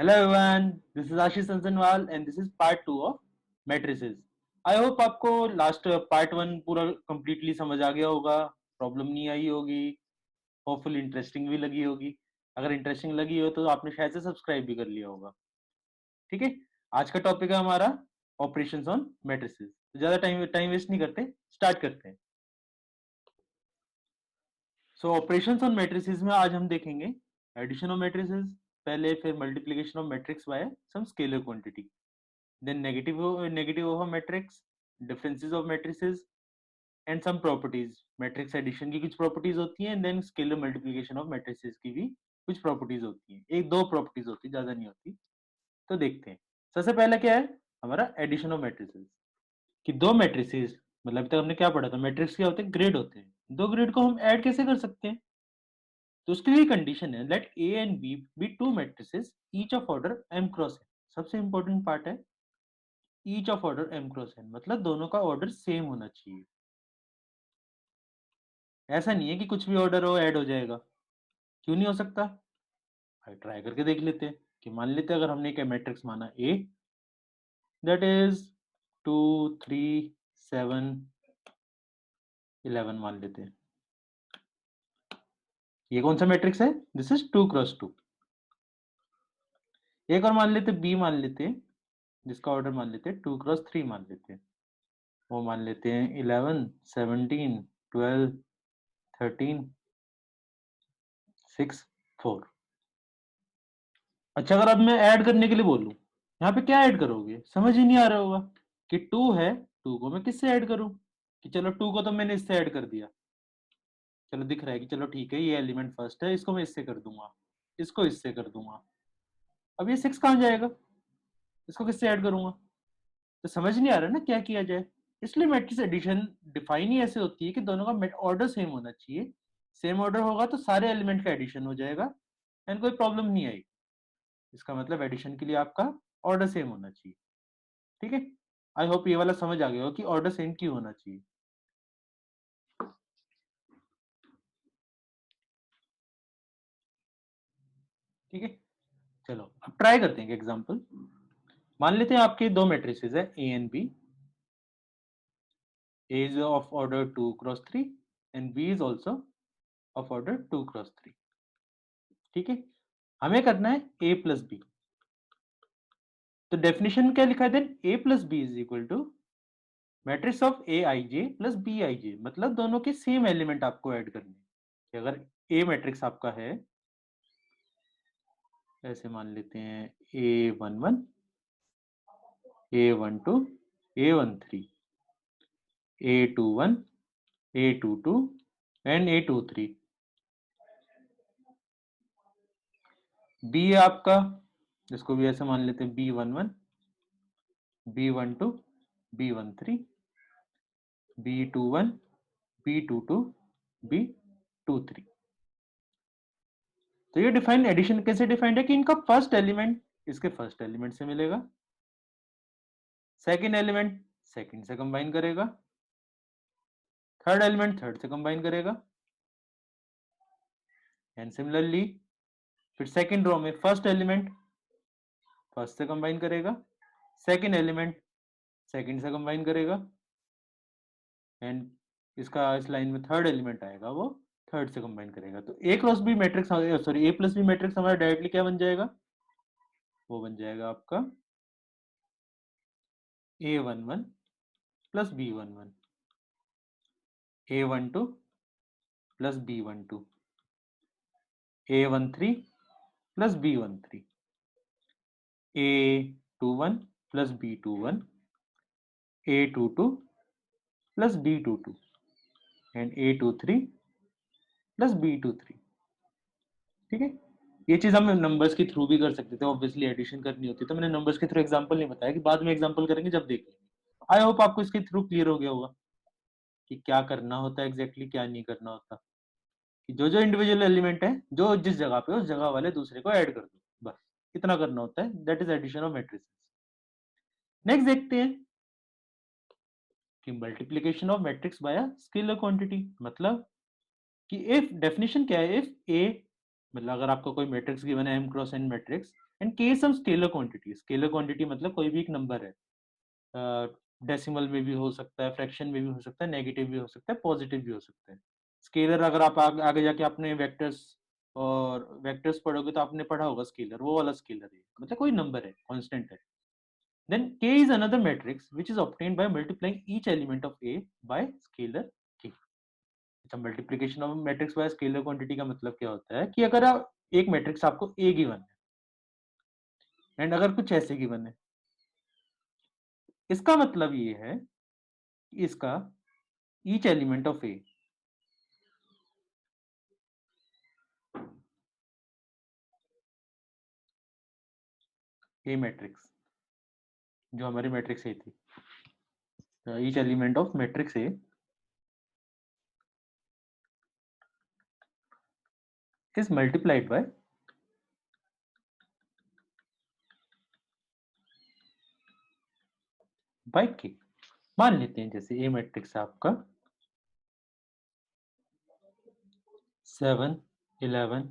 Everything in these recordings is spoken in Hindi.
Hello everyone, this is Ashish Sansanwal and this is part 2 of matrices. I hope आपको लास्ट पार्ट 1 पूरा completely समझ आ गया होगा, प्रॉब्लम नहीं आई होगी, होपफुल इंटरेस्टिंग भी लगी होगी. अगर इंटरेस्टिंग लगी हो तो आपने शायद से सब्सक्राइब भी कर लिया होगा. ठीक है, आज का टॉपिक है हमारा ऑपरेशंस ऑन मैट्रिसेस. ज्यादा टाइम वेस्ट नहीं करते, स्टार्ट करते हैं. सो ऑपरेशंस ऑन मैट्रिसेस में आज हम देखेंगे एडिशन ऑफ मैट्रिसेस, पहले फिर multiplication of matrix by some scalar quantity, then negative of a matrix, differences of matrices and some properties. Matrix addition की कुछ प्रॉपर्टीज होती हैं, then scalar multiplication of matrices की भी कुछ प्रॉपर्टीज होती हैं. एक दो प्रॉपर्टीज होती है, ज्यादा नहीं होती. तो देखते हैं. सबसे पहला क्या है हमारा एडिशन ऑफ मैट्रिसेस. कि दो मैट्रिसेस, मतलब अभी तक हमने क्या पढ़ा था, मैट्रिक्स क्या होते हैं, ग्रेड होते हैं. दो ग्रेड को हम ऐड कैसे कर सकते हैं? तो उसके लिए कंडीशन है let A and B B two matrices each of order m cross n. सबसे इंपॉर्टेंट पार्ट है each of order m cross n, मतलब दोनों का ऑर्डर सेम होना चाहिए. ऐसा नहीं है कि कुछ भी ऑर्डर हो ऐड हो जाएगा. क्यों नहीं हो सकता? भाई ट्राई करके देख लेते हैं. कि मान लेते हैं अगर हमने क्या मैट्रिक्स माना ए, दैट इज 2 3 7 11 मान लेते हैं. ये कौन सा मैट्रिक्स है? This is 2 cross 2. एक और मान लेते बी मान लेते हैं, जिसका ऑर्डर मान लेते हैं 2 क्रॉस 3 मान लेते हैं. वो मान लेते हैं 11 17 12 13 6 4. अच्छा, अगर अब मैं ऐड करने के लिए बोलूं, यहाँ पे क्या ऐड करोगे? समझ ही नहीं आ रहा होगा कि 2 है, 2 को मैं किससे ऐड करूं? कि चलो 2 को तो मैंने इससे ऐड कर दिया, चलो दिख रहा है कि चलो ठीक है ये एलिमेंट फर्स्ट है, इसको मैं इससे कर दूंगा, इसको इससे कर दूंगा. अब ये 6 कहाँ जाएगा? इसको किससे ऐड करूंगा? तो समझ नहीं आ रहा ना क्या किया जाए. इसलिए मैट्रिक्स एडिशन डिफाइन ही ऐसे होती है कि दोनों का ऑर्डर सेम होना चाहिए. सेम ऑर्डर होगा तो सारे एलिमेंट का एडिशन हो जाएगा एंड कोई प्रॉब्लम नहीं आएगी. इसका मतलब एडिशन के लिए आपका ऑर्डर सेम होना चाहिए. ठीक है, आई होप ये वाला समझ आ गया हो कि ऑर्डर सेम क्यों होना चाहिए. ठीक है, चलो अब ट्राई करते हैं एग्जांपल. मान लेते हैं आपके दो मैट्रिसेस है A and B. A is of order 2 cross 3 and B is also of order 2 cross 3. ठीक है, हमें करना है ए प्लस बी. तो डेफिनेशन में क्या लिखा है? Then A plus B is equal to matrix of A I J plus B I J, मतलब दोनों के सेम एलिमेंट आपको ऐड करने हैं. अगर ए मैट्रिक्स आपका है, ऐसे मान लेते हैं A11 A12 A13 A21 A22 and A23. B है आपका, जिसको भी ऐसे मान लेते हैं B11 B12 B13 B21 B22 B23. तो ये डिफाइन एडिशन कैसे डिफाइंड है कि इनका फर्स्ट एलिमेंट इसके फर्स्ट एलिमेंट से मिलेगा, सेकंड एलिमेंट सेकंड से कंबाइन करेगा, थर्ड एलिमेंट थर्ड से कंबाइन करेगा, एंड सिमिलरली फिर सेकंड रो में फर्स्ट एलिमेंट फर्स्ट से कंबाइन करेगा, सेकंड एलिमेंट सेकंड से कंबाइन करेगा, एंड इसका इस लाइन में थर्ड एलिमेंट आएगा वो थर्ड से कंबाइन करेगा. तो ए क्रॉस बी मैट्रिक्स, सॉरी ए प्लस बी मैट्रिक्स हमारा डायरेक्टली क्या बन जाएगा? वो बन जाएगा आपका A11 plus B11 A12 plus B12 A13 plus B13 A21 plus B21 A22 plus B22 and A23 plus B23. ठीक है, ये चीज हम नंबर्स के थ्रू भी कर सकते थे. ऑब्वियसली एडिशन करनी होती तो मैंने नंबर्स के थ्रू एग्जांपल नहीं बताया, कि बाद में एग्जांपल करेंगे जब देख लेंगे. आई होप आपको इसके थ्रू क्लियर हो गया होगा कि क्या करना होता है एग्जैक्टली, क्या नहीं करना होता. कि जो जो इंडिविजुअल एलिमेंट है जो जिस जगह पे उस जगह वाले दूसरे को ऐड कर दो, बस इतना करना होता है. That is addition of matrices. Next देखते हैं कि multiplication of matrix by scalar quantity. मतलब कि इफ डेफिनेशन क्या है, इफ ए मतलब अगर आपको कोई मैट्रिक्स गिवन है m cross n matrix and k some scalar quantity, scalar quantity मतलब कोई भी एक नंबर है, डेसिमल में भी हो सकता है, फ्रैक्शन में भी हो सकता है, नेगेटिव भी हो सकता है, पॉजिटिव भी हो सकता है। स्केलर अगर आप आगे जाके आपने वेक्टर्स और वेक्टर्स पढ़ोगे तो आपने पढ़ा होगा स्केलर, वो वाला स्केलर है, मतलब कोई नंबर है, कांस्टेंट है। Then k is another matrix which is obtained by multiplying each element of a by scalar k। अच्छा, multiplication of matrix by scalar quantity का मतलब क्या होता है कि अगर आप एक मैट्रिक्स आपको a गिवन है एंड अगर कुछ ऐसे गिवन है, इसका मतलब ये है कि इसका each element of A matrix, जो हमारी मैट्रिक्स ए थी, each element of matrix A is multiplied by के। मान लेते हैं जैसे ए मैट्रिक्स है आपका 7 11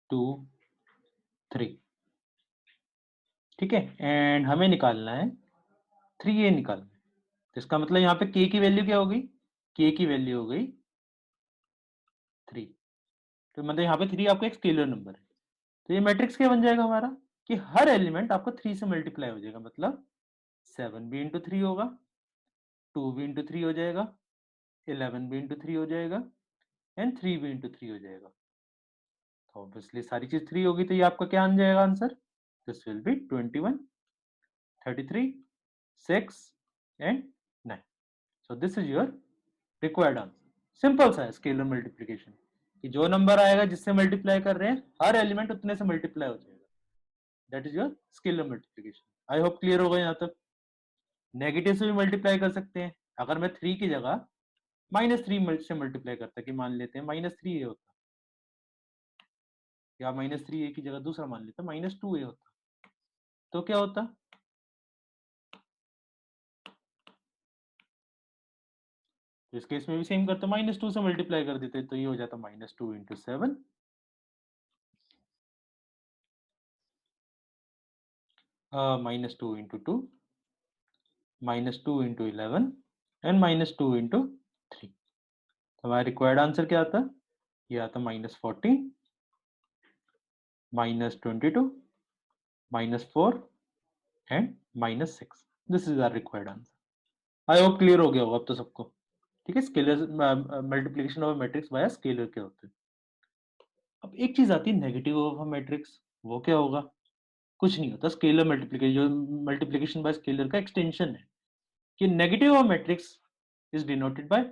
2 3, ठीक है, एंड हमें निकालना है 3a निकालना है। तो इसका मतलब यहाँ पे k की वैल्यू क्या हो गई, k की वैल्यू हो गई 3। तो मतलब यहाँ पे 3 आपका एक स्केलर नंबर है। तो ये मैट्रिक्स क्या बन जाएगा हमारा कि हर एलिमेंट आपको 3 से मल्टीप्लाई हो जाएगा, मतलब 7 भी इंटू 3 होगा, 2 भी इंटू 3 हो जाएगा, 11 भी इंटू 3 हो जाएगा एंड 3 भी इंटू 3 हो जाएगा। तो ऑब्वियसली सारी चीज 3 होगी, तो ये आपका क्या आ जाएगा answer, this will B 21 33 6 and 9। So this is your required answer. Simple सा है स्केलर मल्टीप्लिकेशन, कि जो नंबर आएगा जिससे मल्टीप्लाई कर रहे हैं हर एलिमेंट उतने से मल्टीप्लाई हो जाएगा, that is your scalar multiplication. I hope clear होगा यहाँ तक। नेगेटिव से भी मल्टीप्लाई कर सकते हैं, अगर मैं 3 की जगह -3 से मल्टीप्लाई करता, कि मान लेते हैं -3 ए होता, या -3 ए की जगह दूसरा मान लेते हैं -2 ए होता, तो क्या होता, तो इस केस में भी सेम करते, -2 से मल्टीप्लाई कर देते, तो ये हो जाता -2 into 7 -2 into 2 -2 into 11 and -2 into 3। हमारा रिक्वायर्ड आंसर क्या आता, ये आता -14 -22 -4 and -6। This is our required answer. I hope clear हो गया होगा अब तो सबको। ठीक है, scalar multiplication of matrix by scalar क्या होते हैं। अब एक चीज आती है नेगेटिव ऑफ मैट्रिक्स, वो क्या होगा, कुछ नहीं होता, स्केलर मल्टीप्लिकेशन, जो मल्टीप्लिकेशन बाय स्केलर का एक्सटेंशन है, कि negative of matrix is denoted by -a।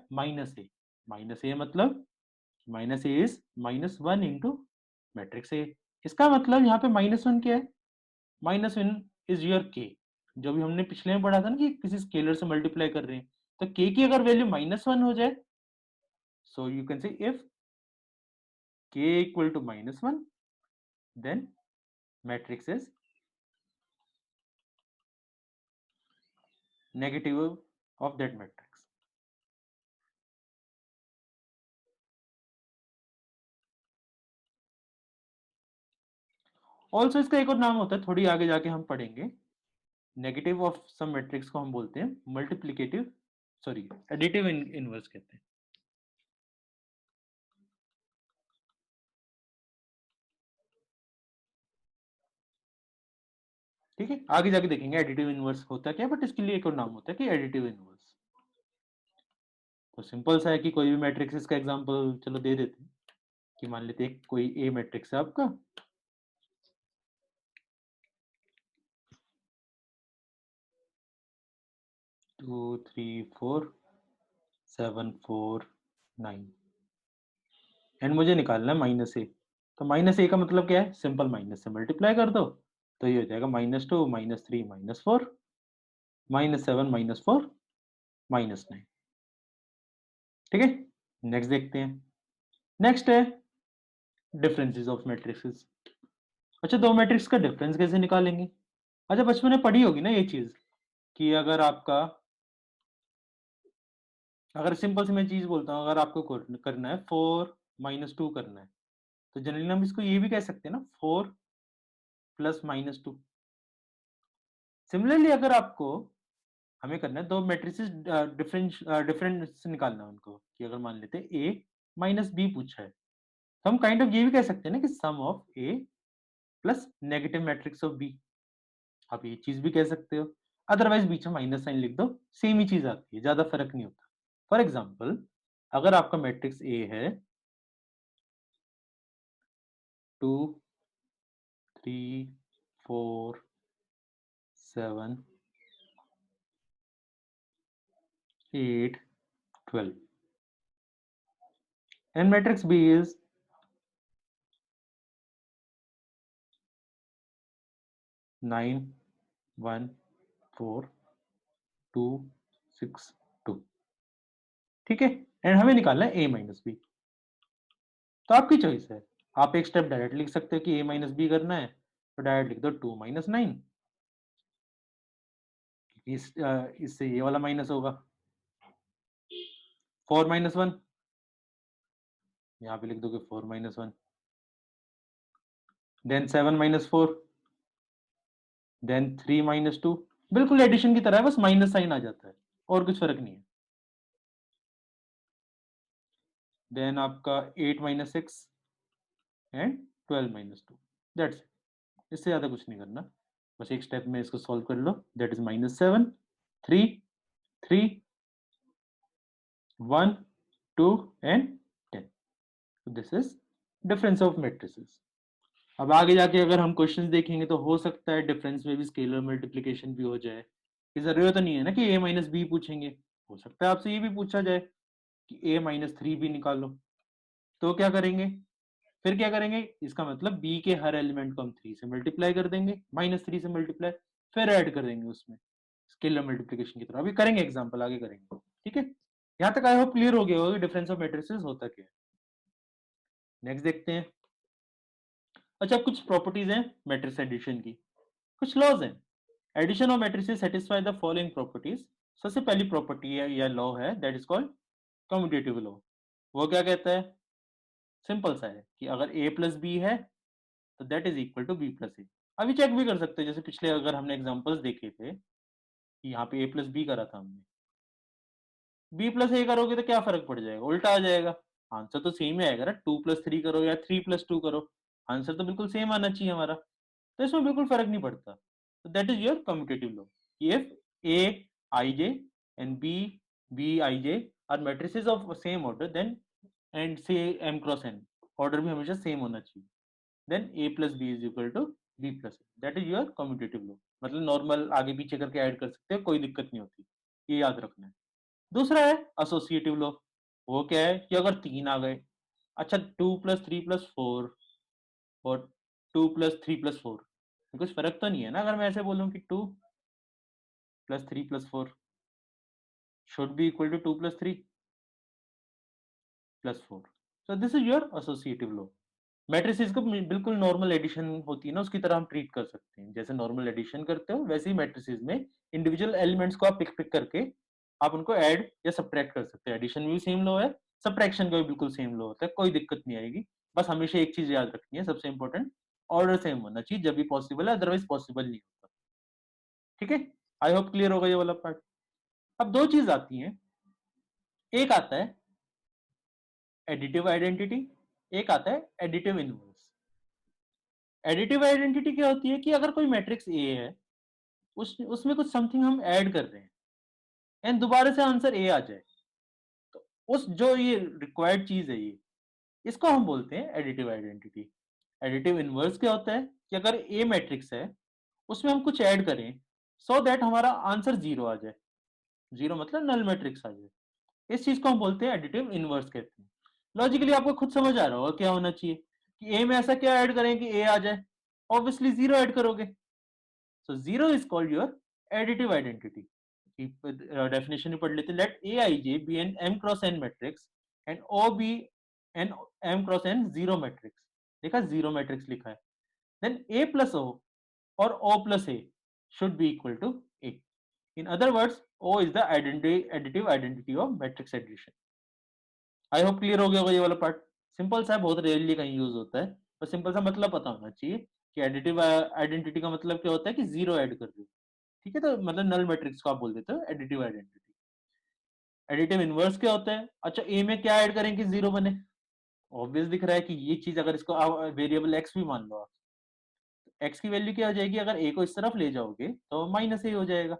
-a मतलब -a is -1 into matrix A. इसका मतलब यहाँ पे -1 क्या है, -1 इज योर के, जो भी हमने पिछले में पढ़ा था ना कि किसी स्केलर से मल्टीप्लाई कर रहे हैं, तो के की अगर वैल्यू -1 हो जाए, so you can say if k equal to -1, then matrix is negative of that matrix। Also इसका एक और नाम होता है, थोड़ी आगे जाके हम पढ़ेंगे, नेगेटिव ऑफ सम मैट्रिक्स को हम बोलते हैं मल्टीप्लिकेटिव, सॉरी एडिटिव इनवर्स कहते हैं। ठीक है, आगे जाके देखेंगे एडिटिव इनवर्स होता क्या है, बट इसके लिए एक और नाम होता है कि एडिटिव इनवर्स। तो सिंपल सा है कि कोई भी मैट्रिक्स, इसका एग्जांपल चलो दे देते हैं, कि मान लेते हैं कोई ए मैट्रिक्स है आपका, 2 3 4 7 4 9 एंड मुझे निकालना है -a। तो -a का मतलब क्या है, सिंपल माइनस से मल्टीप्लाई कर दो, तो ये हो जाएगा -2 -3 -4 -7 -4 -9। ठीक है, नेक्स्ट देखते हैं। नेक्स्ट है डिफरेंसेस ऑफ मैट्रिक्सेस। अच्छा, दो मैट्रिक्स का डिफरेंस कैसे निकालेंगे। अच्छा, बचपन में पढ़ी होगी ना ये चीज, कि अगर आपका, अगर सिंपल से मैं चीज बोलता हूँ, अगर आपको करना है 4 -2 करना है, तो जनरली हम इसको ये भी कह सकते हैं ना 4 प्लस -2। सिमिलरली अगर आपको हमें करना है दो मैट्रिसेस डिफरेंस निकालना है उनको, कि अगर मान लेते हैं a माइनस बी पूछा है, तो हम काइंड ऑफ ये भी कह सकते हैं ना कि sum of a plus negative matrix of b। आप ये चीज भी कह सकते हो, अदरवाइज बीच में माइनस साइन लिख दो, सेम ही चीज आती है, ज्यादा फर्क नहीं होता। फॉर एग्जाम्पल अगर आपका मैट्रिक्स ए है 2 3 4 7 8 12 and matrix B is 9 1 4 2 6 2, ठीक है। एंड हमें निकालना है a माइनस बी, तो आपकी चॉइस है। आप एक स्टेप डायरेक्ट लिख सकते हो कि a माइनस बी करना है, तो डायरेक्ट लिख दो 2 माइनस 9, इससे ये वाला माइनस होगा। 4 माइनस 1, यहाँ पे लिख दोगे 4 minus 1, then 7 minus 4, then 3 minus 2, बिल्कुल एडिशन की तरह है, बस माइनस साइन आ जाता है, और कुछ फर्क नहीं है। देन आपका 8 minus 6 and 12 minus 2, that's it. इससे ज्यादा कुछ नहीं करना, बस एक स्टेप में इसको सॉल्व कर लो। That is -7 3 3 1 2 and 10। This is difference of matrices. अब आगे जाके अगर हम क्वेश्चंस देखेंगे तो हो सकता है डिफरेंस में भी स्केलर मल्टीप्लिकेशन भी हो जाए, कि जरूरत नहीं है ना कि a माइनस बी पूछेंगे, हो सकता है आपसे ये भी पूछा जाए कि a माइनस 3 भी निकालो। तो क्या करेंगे, फिर क्या करेंगे, इसका मतलब b के हर एलिमेंट को हम 3 से मल्टीप्लाई कर देंगे, -3 से मल्टीप्लाई, फिर ऐड कर देंगे उसमें, स्केलर मल्टीप्लिकेशन की तरह। अभी करेंगे एग्जाम्पल, आगे करेंगे, ठीक है। यहाँ तक आई होप क्लियर हो गया होगा डिफरेंस ऑफ मैट्रिसेस होता क्या है। नेक्स्ट देखते हैं। अच्छा, कुछ प्रॉपर्टीज हैं मैट्रिक्स एडिशन की, कुछ लॉज हैं। Addition of matrices satisfy the following properties. सबसे पहली प्रॉपर्टी है या लॉ है, that is called commutative law. वो क्या कहता है, सिंपल सा है कि अगर a प्लस बी है तो that is equal to B plus A. अभी चेक भी कर सकते हैं, जैसे पिछले अगर हमने एग्जांपल्स देखे थे कि यहाँ पे a प्लस बी करा था हमने, b प्लस ए करोगे तो क्या फर्क पड़ जाएगा, उल्टा आ जाएगा, आंसर तो सेम ही आएगा ना। 2 + 3 करो या 3 + 2 करो, आंसर तो बिल्कुल सेम आना चाहिए हमारा, तो इसमें बिल्कुल फर्क नहीं पड़ता। तो that is your commutative law, if a ij and b ij are matrices of same order, then and से m क्रॉस n ऑर्डर भी हमेशा सेम होना चाहिए, then a plus B is equal to B plus A. That is your commutative law. मतलब नॉर्मल आगे पीछे करके ऐड कर सकते हो, कोई दिक्कत नहीं होती, ये याद रखना है। दूसरा है एसोसिएटिव लॉ। वो क्या है कि अगर 3 आ गए, अच्छा 2 + 3 + 4 और 2 + 3 + 4, कुछ फर्क तो नहीं है ना अगर मैं ऐसे बोलूं कि 2 + 3 + 4 should be equal to 2 + 3 + 4। So this is your associative law। Matrices को बिल्कुल नॉर्मल एडिशन होती है ना उसकी तरह हम ट्रीट कर सकते हैं, जैसे नॉर्मल एडिशन करते हो वैसे ही मैट्रिसेस में इंडिविजुअल एलिमेंट्स को आप पिक पिक करके आप उनको ऐड या सब्ट्रैक्ट कर सकते हैं। एडिशन में भी सेम लॉ है, सब्ट्रैक्शन का भी बिल्कुल सेम लॉ होता है, कोई दिक्कत नहीं आएगी। बस हमेशा एक चीज याद रखनी है, सबसे इंपॉर्टेंट, ऑर्डर सेम होना चाहिए जब भी पॉसिबल है, अदरवाइज पॉसिबल नहीं होता, ठीक है। आई होप क्लियर होगा ये वाला पार्ट। अब दो चीज आती हैं, एक आता है एडिटिव आइडेंटिटी, एक आता है एडिटिव इनवर्स। एडिटिव आइडेंटिटी क्या होती है कि अगर कोई मैट्रिक्स ए है, उसमें कुछ समथिंग हम ऐड कर रहे हैं एंड दोबारा से आंसर ए आ जाए, तो उस जो ये रिक्वायर्ड चीज है ये, इसको हम बोलते हैं एडिटिव आइडेंटिटी। एडिटिव इनवर्स क्या होता है कि अगर ए मैट्रिक्स है उसमें हम कुछ ऐड करें सो दैट हमारा आंसर 0 आ जाए, 0 मतलब नल मैट्रिक्स आ जाए, इस चीज को हम बोलते हैं एडिटिव इनवर्स कहते हैं। लॉजिकली आपको खुद समझ आ रहा होगा क्या होना चाहिए, कि ए में ऐसा क्या ऐड करें कि ए आ जाए, ऑब्वियसली 0 ऐड करोगे। So zero is called your additive identity। Definition ही पढ़ लेते, let A I J be an m cross n matrix and O be an m cross n zero matrix. देखा, जीरो मैट्रिक्स लिखा है, देन a प्लस o और o plus a should be equal to a। In other words, o is the additive identity of matrix addition। I hope clear हो गया होगा ये वाला पार्ट। सिंपल सा है, बहुत रेयरली कहीं यूज होता है, पर सिंपल सा मतलब पता होना चाहिए कि एडिटिव आइडेंटिटी का मतलब क्या होता है कि जीरो ऐड कर रहे हो, ठीक है, तो मतलब नल मैट्रिक्स को आप बोल देते हो एडिटिव आइडेंटिटी। एडिटिव इनवर्स क्या होता है? अच्छा, ए में क्या ऐड करें कि जीरो बने? ऑब्वियस दिख रहा है कि ये चीज, अगर इसको वेरिएबल एक्स भी मान लो आप, एक्स की वैल्यू क्या हो जाएगी? अगर ए को इस तरफ ले जाओगे तो माइनस ए हो जाएगा।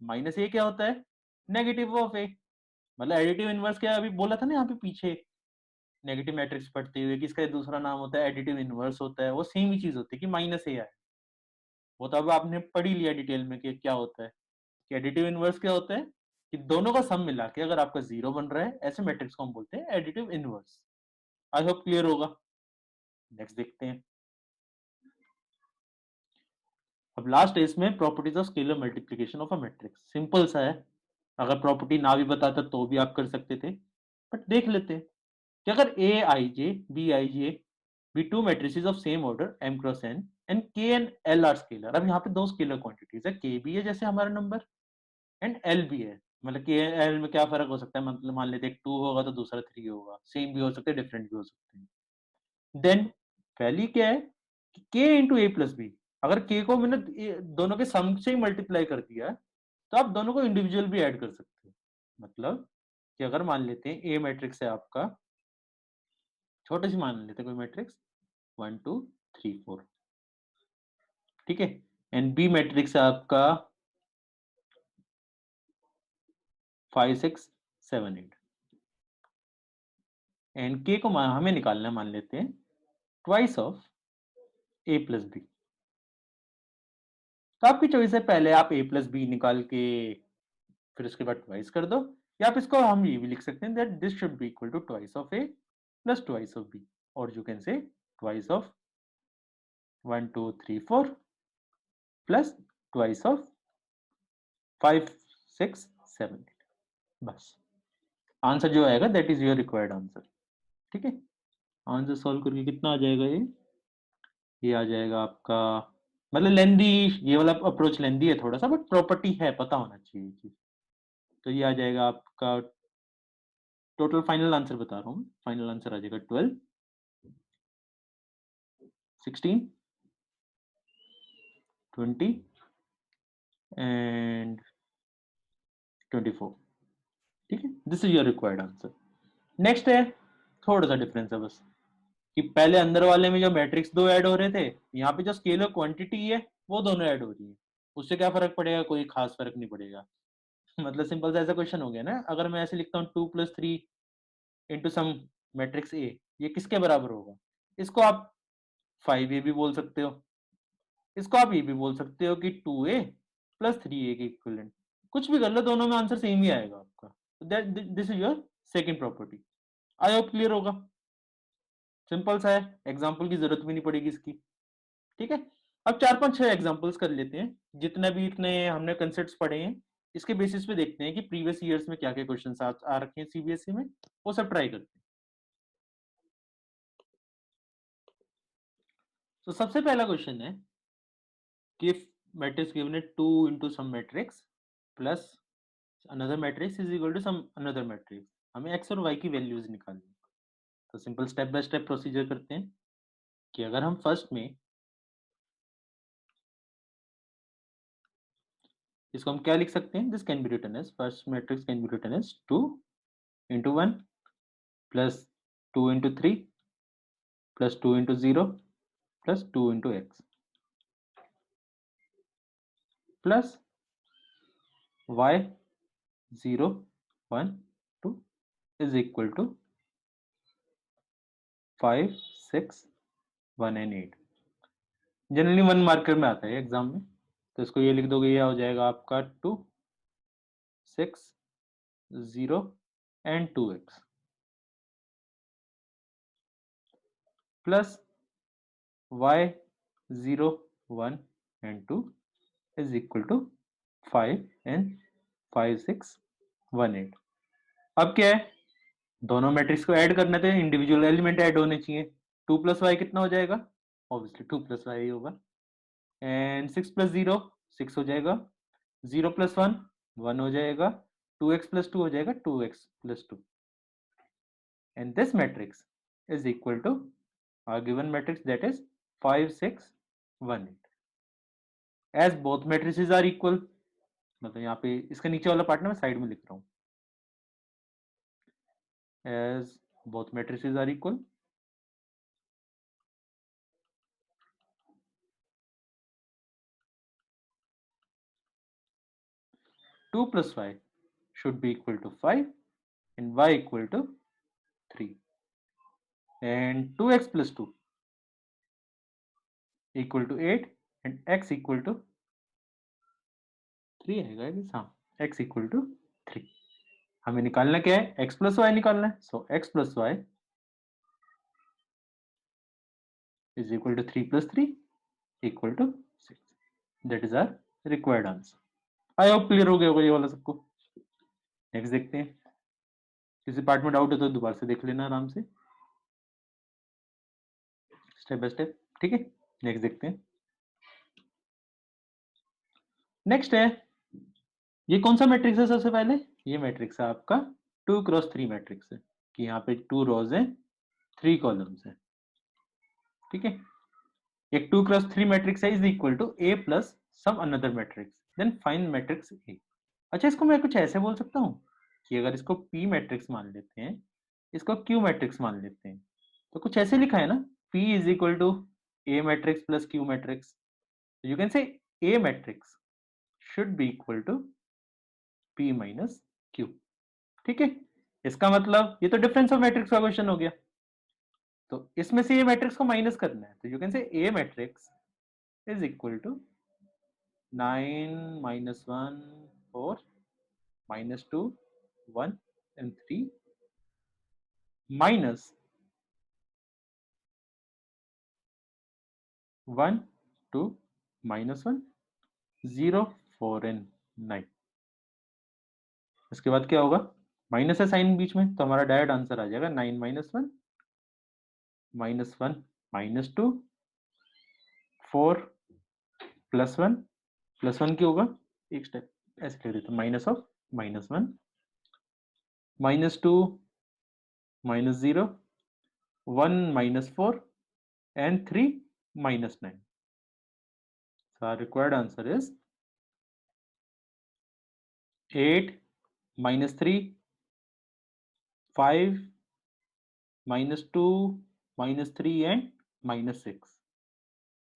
माइनस ए क्या होता है? नेगेटिव ऑफ ए। मतलब एडिटिव इनवर्स क्या है? अभी बोला था ना यहाँ पे पीछे नेगेटिव मैट्रिक्स पढ़ते हुए कि इसका दूसरा नाम होता है एडिटिव इनवर्स होता है, वो सेम ही चीज होती है कि माइनस ए आए। वो तो अब आपने पढ़ ही लिया डिटेल में कि क्या होता है, कि एडिटिव इनवर्स क्या होता है कि दोनों का सम मिला के अगर आपका जीरो बन रहा है, ऐसे मैट्रिक्स को हम बोलते हैं एडिटिव इनवर्स। आई होप क्लियर होगा। नेक्स्ट देखते हैं। अब लास्ट है इसमें properties of scalar multiplication of a matrix. Simple सा है, अगर प्रॉपर्टी ना भी बताता तो भी आप कर सकते थे, बट देख लेते हैं कि अगर A I J B I J be two matrices of same order M cross N के एंड एल आर स्केलर। अब यहाँ पे दो स्केलर क्वांटिटीज है, के भी है जैसे हमारा नंबर, एंड एल भी है। मतलब के एल में क्या फर्क हो सकता है? मतलब मान लेते हैं टू होगा तो दूसरा थ्री होगा, सेम भी हो सकते हैं डिफरेंट भी हो सकते हैं। देन पहली क्या है कि k इंटू ए प्लस बी। अगर k को मैंने दोनों के सम से ही मल्टीप्लाई कर दिया तो आप दोनों को इंडिविजुअल भी ऐड कर सकते हो। मतलब कि अगर मान लेते हैं ए मैट्रिक्स है आपका, छोटे से मान लेते हैं कोई मैट्रिक्स 1 2 3 4, ठीक है, एंड बी मैट्रिक्स है आपका 5 6 7 8, एंड के को हमें निकालना है, मान लेते हैं twice of A plus B. तो आपकी चॉइस है, पहले आप ए प्लस बी निकाल के फिर उसके बाद ट्वाइस कर दो, या आप इसको हम ये भी लिख सकते हैं that this should be equal to twice of A plus twice of B, और you can say twice of 1 2 3 4 plus twice of 5 6 7 8। बस आंसर जो आएगा that is your required answer. ठीक है, आंसर सॉल्व करके कितना आ जाएगा? ये आ जाएगा आपका, मतलब लेंदी, ये वाला अप्रोच लेंदी है थोड़ा सा, बट प्रॉपर्टी है, पता होना चाहिए चीज। तो ये आ जाएगा आपका टोटल, फाइनल आंसर बता रहा हूँ, फाइनल आंसर आ जाएगा 12 16 20 एंड 24। ठीक है, this is your required answer. Next है, थोड़ा सा डिफरेंस है बस, कि पहले अंदर वाले में जो मैट्रिक्स दो ऐड हो रहे थे, यहाँ पे जो स्केलर क्वांटिटी है वो दोनों ऐड हो रही है। उससे क्या फर्क पड़ेगा? कोई खास फर्क नहीं पड़ेगा। मतलब सिंपल सा ऐसा क्वेश्चन हो गया ना, अगर मैं ऐसे लिखता हूँ 2 + 3 इंटू सम मैट्रिक्स ए, ये किसके बराबर होगा? इसको आप 5a भी बोल सकते हो, इसको आप ये भी बोल सकते हो कि 2a + 3a के इक्विवेलेंट। कुछ भी कर लो, दोनों में आंसर सेम ही आएगा आपका। This is your second property. I hope clear होगा। सिंपल सा है, एग्जाम्पल की जरूरत भी नहीं पड़ेगी इसकी। ठीक है, अब 4 5 6 एग्जाम्पल्स कर लेते हैं, जितने भी इतने हमने कंसेप्ट पढ़े हैं इसके बेसिस पे देखते हैं कि प्रीवियस ईयर्स में क्या क्या क्वेश्चन आ रखे हैं सीबीएसई में, वो सब ट्राई करते हैं। तो सबसे पहला क्वेश्चन है कि मैट्रिक्स गिवन है 2 into some matrix plus another matrix is equal to some another matrix, हमें एक्स और वाई की वैल्यूज निकालनी है। तो simple step by step procedure करते हैं कि अगर हम फर्स्ट में इसको हम क्या लिख सकते हैं? This can be written as, first matrix can be written as 2 into 1 plus 2 into 3 plus 2 into 0 plus 2 into X plus Y 0 1 2 is equal to 5 6 1 and 8। Generally 1 marker में आता है एग्जाम में, तो इसको ये लिख दोगे, ये हो जाएगा आपका 2 6 0 and 2x plus y 0 1 and 2 is equal to 5 and 5 6 1 8। अब क्या है, दोनों मैट्रिक्स को ऐड करने थे, इंडिविजुअल एलिमेंट ऐड होने चाहिए। 2 + y कितना हो जाएगा? ऑब्वियसली 2 + y ही होगा, एंड 6 + 0 6 हो जाएगा, 0 + 1 1 हो जाएगा, 2x + 2 हो जाएगा 2x + 2, and this matrix is equal to our given matrix, that is 5 6 1 8. as both matrices are equal, मतलब यहाँ पे इसका नीचे वाला पार्ट ना मैं साइड में लिख रहा हूँ, as both matrices are equal, two plus y should be equal to 5 and y equal to 3, and 2x plus 2 equal to 8 and x equal to 3 आएगा guys, हाँ, x equal to 3. हमें निकालना क्या है, x plus y निकालना है, so x plus y is equal to 3 plus 3 equal to 6. That is our required answer. I hope clear हो गया होगा ये वाला सबको. नेक्स्ट देखते हैं, किसी पार्ट में डाउट है तो दोबारा से देख लेना आराम से, स्टेप बाय स्टेप, ठीक है. नेक्स्ट देखते हैं. नेक्स्ट है, ये कौन सा मैट्रिक्स है सबसे पहले, ये मैट्रिक्स है आपका 2x3 मैट्रिक्स है, कि यहाँ पे 2 रोज हैं 3 कॉलम्स हैं, ठीक है. एक 2x3 मैट्रिक्स है is equal to a plus some another matrix, then find matrix a. अच्छा, इसको मैं कुछ ऐसे बोल सकता हूँ कि अगर इसको p मैट्रिक्स मान लेते हैं, इसको q मैट्रिक्स मान लेते हैं, तो कुछ ऐसे लिखा है ना, p इज equal to a matrix plus q matrix, you can say a matrix should be equal to p minus q, ठीक है. इसका मतलब ये तो डिफरेंस ऑफ मैट्रिक्स का क्वेश्चन हो गया, तो इसमें से ये मैट्रिक्स को माइनस करना है, तो you can say a matrix is equal to 9 minus 1 4 minus 2 1 and 3 minus 1 2 minus 1 0 4 and 9. इसके बाद क्या होगा, माइनस है साइन बीच में, तो हमारा डायरेक्ट आंसर आ जाएगा 9 minus 1 minus 1 minus 2 4 plus 1 plus 1 क्या होगा, एक स्टेप ऐसे लिख देते, minus of minus 1 minus 2 minus 0 1 minus 4 and 3 minus 9. So our required answer is 8 minus 3 5 minus 2 minus 3 and minus 6.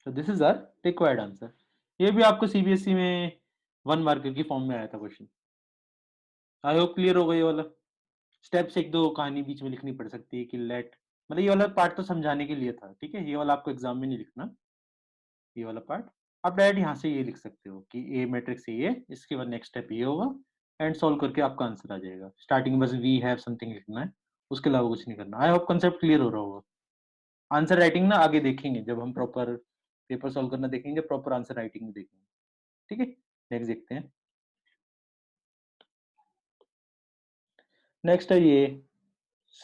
So this is our required answer. ये भी आपको सीबीएसई में 1 मार्कर की फॉर्म में आया था क्वेश्चन. आई होप क्लियर हो गई. ये वाला स्टेप्स एक दो कहानी बीच में लिखनी पड़ सकती है कि लेट, मतलब ये वाला पार्ट तो समझाने के लिए था, ठीक है. ये वाला आपको एग्जाम में नहीं लिखना, ये वाला पार्ट आप डायरेक्ट यहाँ से ये लिख सकते हो कि ए मैट्रिक्स ये, इसके बाद नेक्स्ट स्टेप ये होगा, एंड सॉल्व करके आपका आंसर आ जाएगा. स्टार्टिंग बस वी हैव समथिंग लिखना है, उसके अलावा कुछ नहीं करना. आई होप कंसेप्ट क्लियर हो रहा होगा. आंसर राइटिंग ना आगे देखेंगे, जब हम प्रॉपर पेपर सॉल्व करना देखेंगे, प्रॉपर आंसर राइटिंग में देखेंगे, ठीक है. नेक्स्ट देखते हैं. नेक्स्ट है ये,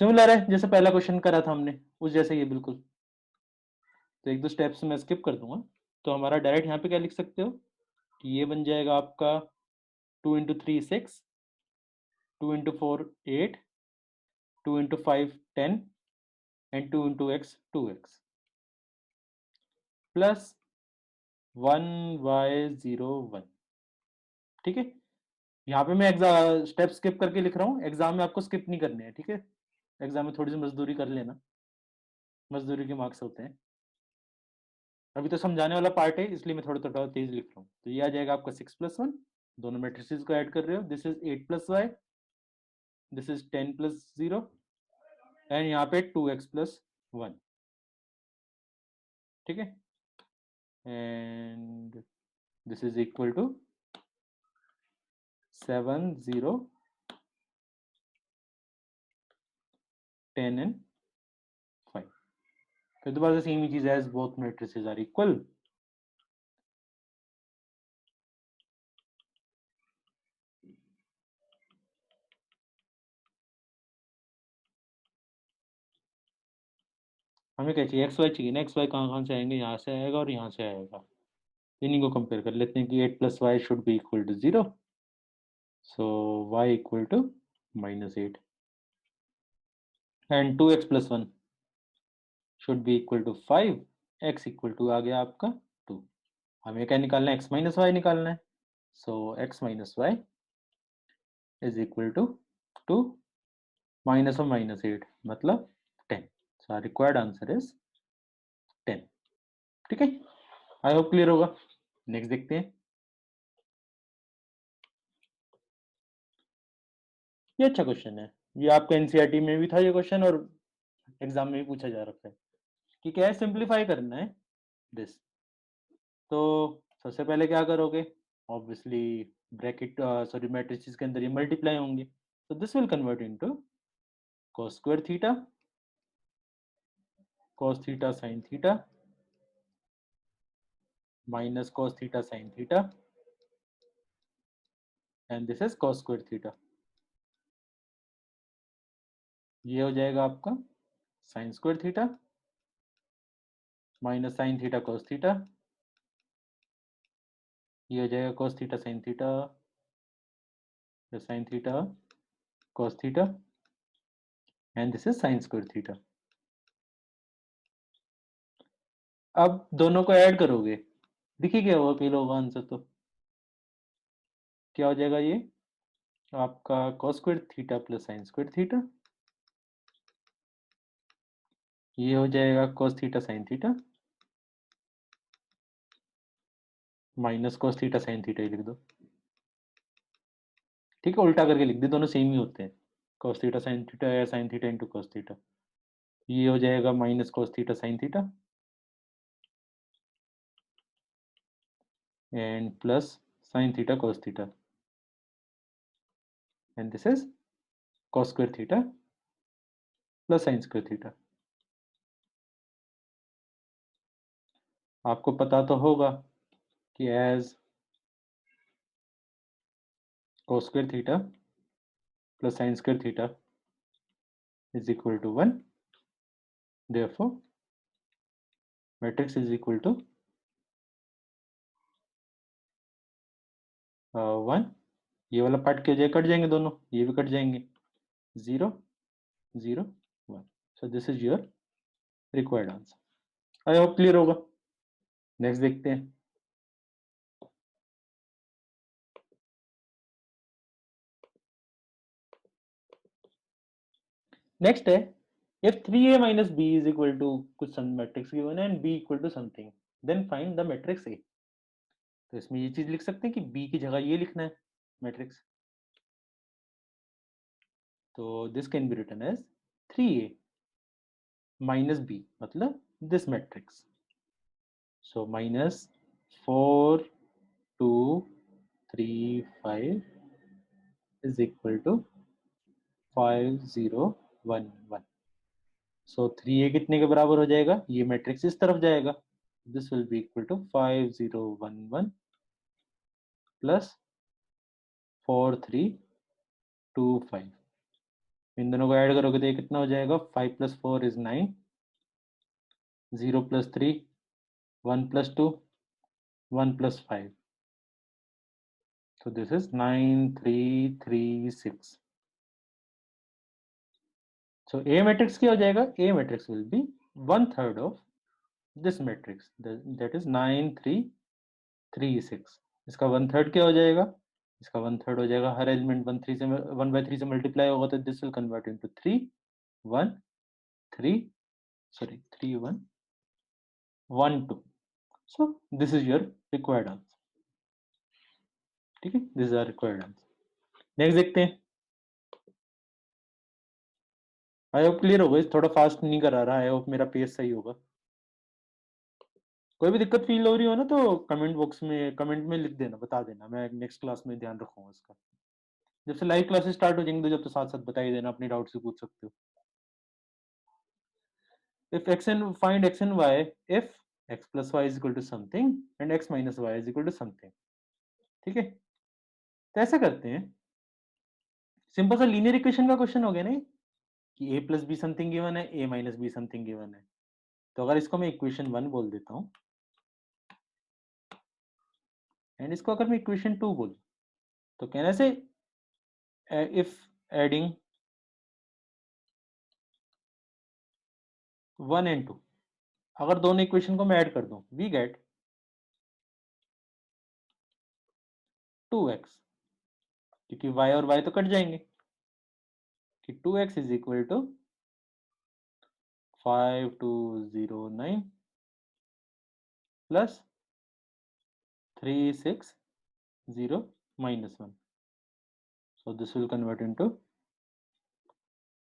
सिमिलर है जैसे पहला क्वेश्चन करा था हमने, उस जैसे ये बिल्कुल. तो एक दो स्टेप्स मैं स्किप कर दूंगा. तो हमारा डायरेक्ट यहाँ पे क्या लिख सकते हो कि ये बन जाएगा आपका 2 into 3 6 2 into 4 8 2 into 5 10 and 2 into x 2x plus 1y0 1, ठीक है. यहाँ पे मैं स्टेप स्किप करके लिख रहा हूँ, एग्जाम में आपको स्किप नहीं करने हैं, ठीक है. एग्जाम में थोड़ी सी मजदूरी कर लेना, मजदूरी के मार्क्स होते हैं. अभी तो समझाने वाला पार्ट है, इसलिए मैं थोड़ा थोड़ा तेज लिख रहा हूँ. तो ये आ जाएगा आपका 6 plus 1, दोनों मैट्रिसेस को ऐड कर रहे हो, this is 8 plus y, this is 10 plus 0 and यहाँ पे 2x plus 1, ठीक है. And this is equal to 7 0 10 and 5. फिर दोबारा से सेम ही चीज है, as both matrices are equal. हमें क्या चाहिए, एक्स वाई चाहिए ना. एक्स वाई कहाँ कहाँ से आएंगे, यहाँ से आएगा और यहाँ से आएगा. इन्हीं को कंपेयर कर लेते हैं कि 8 plus y should be equal to 0, so y equal to -8 and 2x plus 1, should be equal to 5, x equal to आ गया आपका 2। हमें क्या निकालना है, x माइनस वाई निकालना है। So x minus Y is equal to 2 minus of minus 8 मतलब 10। So required answer is 10। ठीक है, आई होप क्लियर होगा। नेक्स्ट देखते हैं। ये अच्छा क्वेश्चन है, ये आपका एनसीईआरटी में भी था ये क्वेश्चन और एग्जाम में भी पूछा जा रखा है कि क्या है, सिंप्लीफाई करना है दिस। तो सबसे पहले क्या करोगे, ऑब्वियसली ब्रैकेट सॉरी मैट्रिसेस के अंदर ये मल्टीप्लाई होंगे, तो this will convert into cos square theta cos theta sin theta minus cos theta sin theta and this is cos square theta. ये हो जाएगा आपका sin square theta minus sin theta cos theta, ये हो जाएगा cos theta sin theta sin theta cos theta and this is sin square theta. अब दोनों को ऐड करोगे, देखिए क्या होगा, पहले होगा आंसर तो क्या हो जाएगा, ये आपका cos square theta plus sin square theta, ये हो जाएगा cos theta sin theta minus cos theta sin theta, ही लिख दो। ठीक है, उल्टा करके लिख दे, दोनों सेम ही होते हैं, cos थीटा sin थीटा या sin theta into cos theta. ये हो जाएगा minus cos theta sin theta and plus sin theta cos theta and this is cos square theta plus sin square theta. आपको पता तो होगा कि as cos square theta plus sin square theta is equal to 1, therefore matrix is equal to 1। ये वाला पार्ट क्या जाएगा, कट जाएंगे दोनों, ये भी कट जाएंगे, 0 0 1। So this is your required answer. I hope clear होगा। नेक्स्ट देखते हैं। नेक्स्ट है, if 3a minus b is equal to कुछ some matrix given है and b equal to something, then find the matrix A। तो इसमें ये चीज लिख सकते हैं कि b की जगह ये लिखना है मैट्रिक्स, तो this can be written as 3a minus b मतलब this matrix. So minus 4 2 3 5 is equal to 5 0 1 1। So 3a कितने के बराबर हो जाएगा, ये मैट्रिक्स इस तरफ जाएगा, this will be equal to 5 0 1 1 plus 4 3 2 5। इन दोनों को ऐड करोगे तो ये कितना हो जाएगा, 5 plus 4 is 9, 0 plus 3 1 plus 2 1 plus 5, so this is 9 3 3 6। so A matrix क्या हो जाएगा, A matrix will be 1/3 of this matrix, that is 9 3 3 6। इसका 1/3 क्या हो जाएगा, इसका 1/3 हो जाएगा, हर एलिमेंट 1/3 से मल्टीप्लाई होगा तो this will convert into 3 1 3 sorry 3 1 1 2। so this is your required answer। ठीक है, this is our required answer. Next देखते हैं। आई होप क्लियर होगा, थोड़ा फास्ट नहीं करा रहा, आई होप मेरा पेस सही होगा। कोई भी दिक्कत फील हो रही हो ना तो कमेंट बॉक्स में कमेंट में लिख देना, बता देना, मैं नेक्स्ट क्लास में ध्यान रखूंगा इसका। जब से लाइव क्लासेस स्टार्ट हो जाएंगे तो जब तो साथ साथ बता ही देना, अपनी डाउट्स भी पूछ सकते हो। If x and find x and y if x plus y is equal to something and x minus y is equal to something। ठीक है, तो ऐसा करते हैं, सिंपल सा लीनियर इक्वेशन का क्वेश्चन हो गया ना कि a plus be something given है, a minus be something given है। तो अगर इसको मैं इक्वेशन 1 बोल देता हूँ एंड इसको अगर मैं इक्वेशन 2 बोल, तो कहने से इफ एडिंग 1 and 2 अगर दोनों इक्वेशन को मैं ऐड कर दूं, वी गेट 2x, क्योंकि y और y तो कट जाएंगे, कि 2x is equal to 5209 plus 360 minus 1. So this will convert into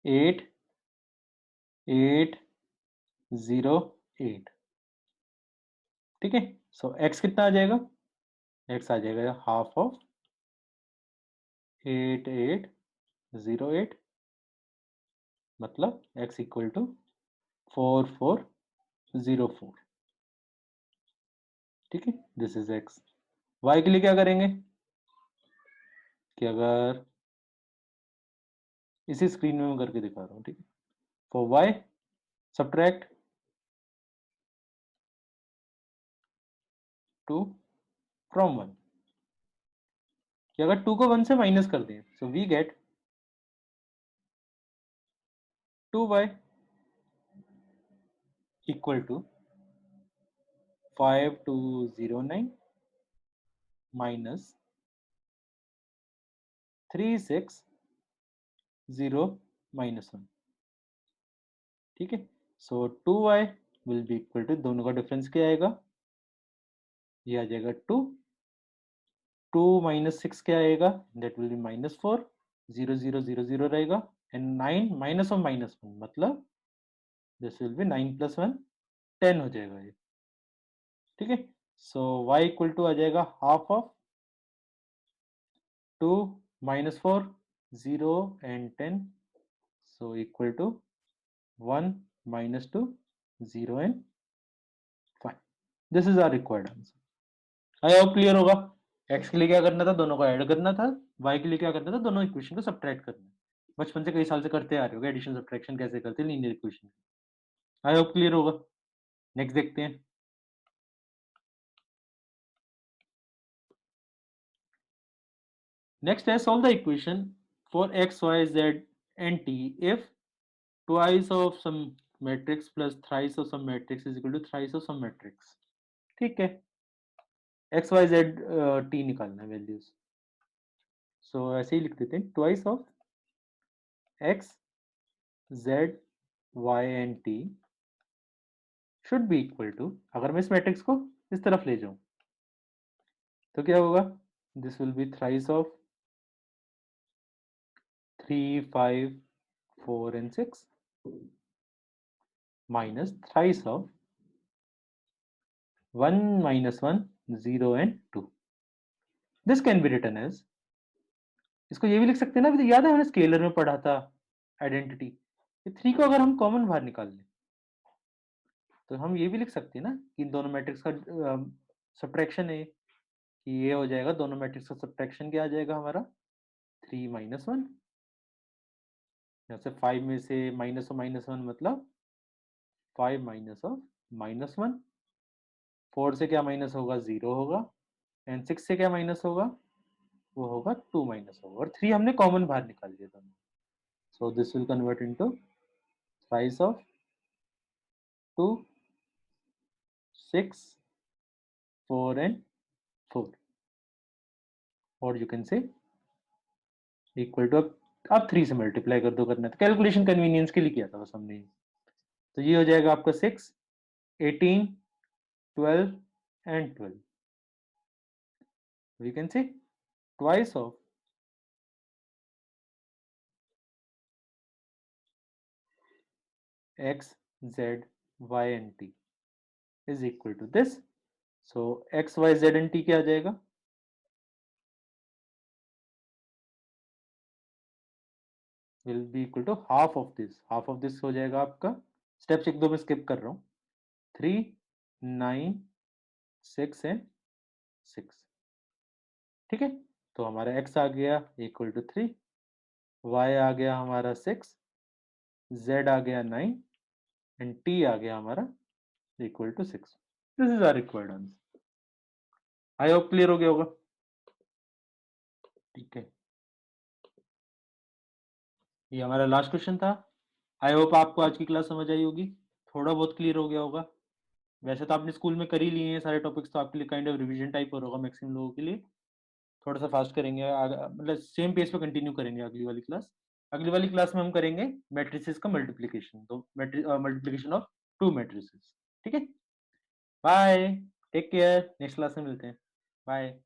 8808. ठीक है, सो x कितना आ जाएगा, x आ जाएगा हाफ ऑफ 8808, मतलब x इक्वल टू 4404. ठीक है, दिस इज x. y के लिए क्या करेंगे कि अगर इसी स्क्रीन में मैं करके दिखा रहा हूँ, ठीक है, फॉर y सब्ट्रैक्ट 2 फ्रॉम 1, कि अगर 2 को 1 से माइनस कर दें, so we get 2y equal to 5209 minus 360 minus 1. ठीक है, so 2y will be equal to, दोनों का डिफरेंस क्या आएगा, ये आ जाएगा 2, 2 माइनस 6 क्या आएगा, दैट विल बी -4, 0 0 0 0 रहेगा, एंड 9 माइनस ऑफ -1, मतलब दिस विल बी 9 प्लस 1 10 हो जाएगा ये. ठीक है, सो y इक्वल टू आ जाएगा half of 2 -4 0 and 10, so equal to 1 -2 0 and 5. This is our required answer. I hope clear होगा. x के लिए क्या करना था, दोनों को ऐड करना था, y के लिए क्या करना था, दोनों इक्वेशन को सब्ट्रैक्ट करना. बचपन से कई साल से करते आ रहे हो एडिशन सब्ट्रैक्शन कैसे करते हैं लीनियर इक्वेशन. आई होप क्लियर होगा. नेक्स्ट देखते हैं. नेक्स्ट है solve the equation for x, y, z and t if twice of some matrix plus thrice of some matrix is equal to thrice of some matrix. ठीक है, x, y, z, t निकालना है वैल्यूज. सो ऐसे ही लिख देते हैं, twice of x, z, y and t should be equal to, अगर मैं इस मैट्रिक्स को इस तरफ ले जाऊं तो क्या होगा, this will B thrice of 3 5 4 and 6 minus thrice of 1 minus 1 0 and 2. This can be written as, इसको ये भी लिख सकते हैं ना, अभी याद है हमने स्केलर में पढ़ा था आइडेंटिटी, ये 3 को अगर हम कॉमन बाहर निकाल लें तो हम ये भी लिख सकते हैं ना कि इन दोनों मैट्रिक्स का सब्ट्रैक्शन है, कि ये हो जाएगा, दोनों मैट्रिक्स का सब्ट्रैक्शन क्या आ जाएगा हमारा 3 - 1, यहाँ से 5 में से -1 मतलब 5 माइनस ऑफ -1, 4 से क्या माइनस होगा, 0 होगा, एंड 6 से क्या माइनस होगा, वो होगा 2 माइनस होगा, और 3 हमने कॉमन बाहर निकाल दिया था. So this will convert into thrice of 2 6 4 and 4, और you can say equal to, अब 3 से मल्टीप्लाई कर दो, करना था कैलकुलेशन कन्वीनियंस के लिए किया था बस हमने. तो ये हो जाएगा आपका 6 18 12 and 12. We can say twice of x, z, y and t is equal to this. So x, y, z and t क्या आ जाएगा, will be equal to half of this. Half of this हो जाएगा आपका, स्टेप्स एक दो में स्किप कर रहा हूँ, 3 9 6 and 6. ठीक है, तो हमारा x आ गया इक्वल टू 3, y आ गया हमारा 6, z आ गया 9 एंड t आ गया हमारा equal to 6. This is our required answer. I hope clear हो गया होगा. ठीक है, ये हमारा लास्ट क्वेश्चन था. आई होप आपको आज की क्लास समझ आई होगी, थोड़ा बहुत क्लियर हो गया होगा. वैसे तो आपने स्कूल में कर ही लिए हैं सारे टॉपिक्स, तो आपके लिए काइंड ऑफ रिवीजन टाइप हो होगा मैक्सिमम लोगों के लिए। थोड़ा सा फास्ट करेंगे, मतलब सेम पेस पे कंटिन्यू करेंगे अगली वाली क्लास। अगली वाली क्लास में हम करेंगे मैट्रिसेस का मल्टीप्लिकेशन, तो मल्टीप्लिकेशन ऑफ टू मैट्रिसेस। ठीक है, bye, take care, next class में मिलते हैं, बाय।